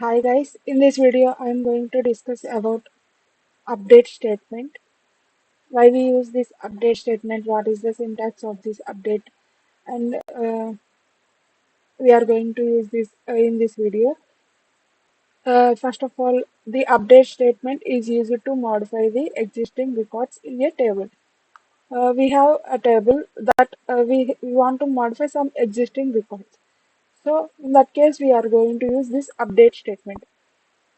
Hi guys, in this video I am going to discuss about update statement. Why we use this update statement, what is the syntax of this update, and we are going to use this in this video. First of all, the update statement is used to modify the existing records in a table. We have a table that we want to modify some existing records. So in that case, we are going to use this update statement.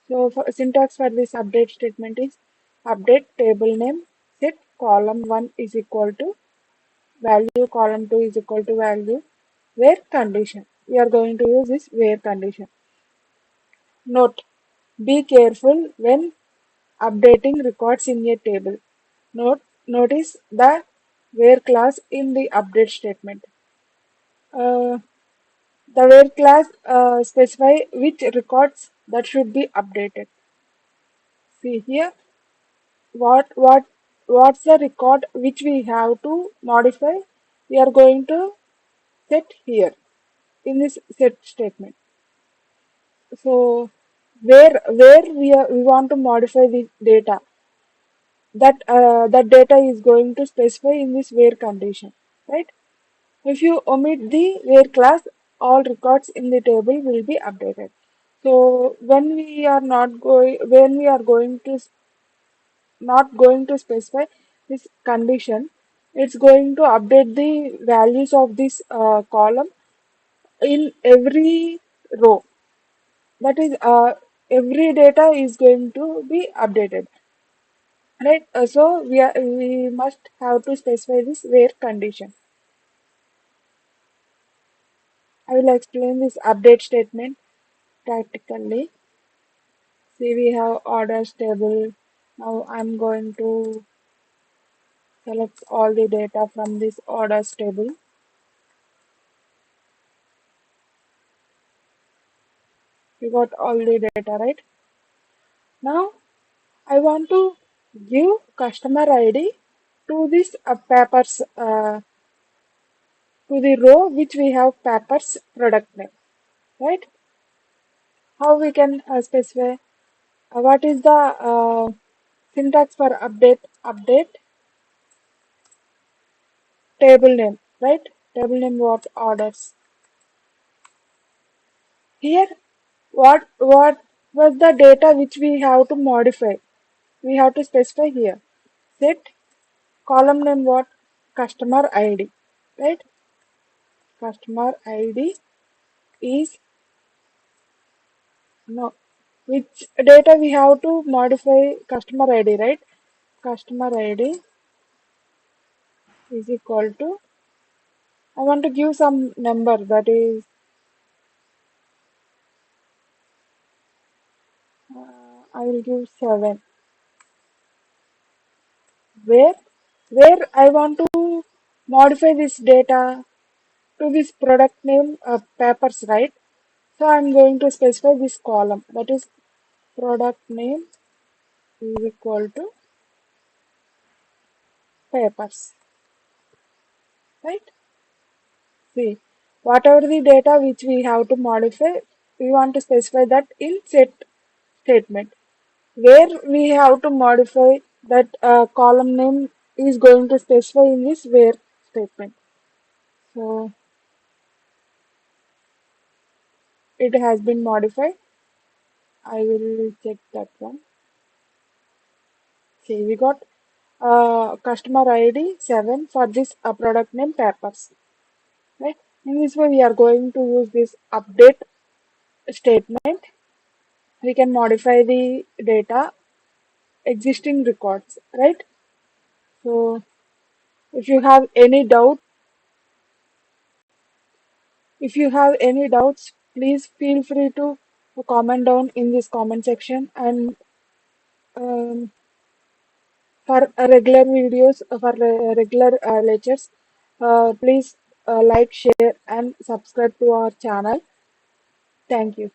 So for syntax for this update statement is update table name set column 1 is equal to value, column 2 is equal to value, where condition. We are going to use this where condition. Note, be careful when updating records in a table. Notice the where clause in the update statement. Uh, the where clause specify which records that should be updated. See here, what's the record which we have to modify, we are going to set here in this set statement. So we want to modify the data, that data is going to specify in this where condition, right? If you omit the where class, all records in the table will be updated. So when we are going to not going to specify this condition, it's going to update the values of this column in every row. That is, every data is going to be updated, right? So we must have to specify this where condition. I will explain this update statement practically. See, we have orders table. Now I'm going to select all the data from this orders table. We got all the data, right? Now I want to give customer ID to this papers, to the row which we have papers product name, right? How we can specify what is the syntax for update table name, right? Table name what orders. Here, what was the data which we have to modify? We have to specify here. Set column name what? Customer ID, right? Customer ID is no. Which data we have to modify customer ID, right? Customer ID is equal to, I want to give some number, that is I will give 7. Where I want to modify this data to this product name papers, right? So I'm going to specify this column, that is product name is equal to papers, right? See, whatever the data which we have to modify, we want to specify that in set statement. Where we have to modify that column name is going to specify in this where statement. So it has been modified. I will check that one. Okay, we got customer ID 7 for this product name papers. Right? In this way, we are going to use this update statement. We can modify the data existing records, right? So if you have any doubt, if you have any doubts, please feel free to comment down in this comment section. And um, for regular videos, for regular lectures, please like, share, and subscribe to our channel. Thank you.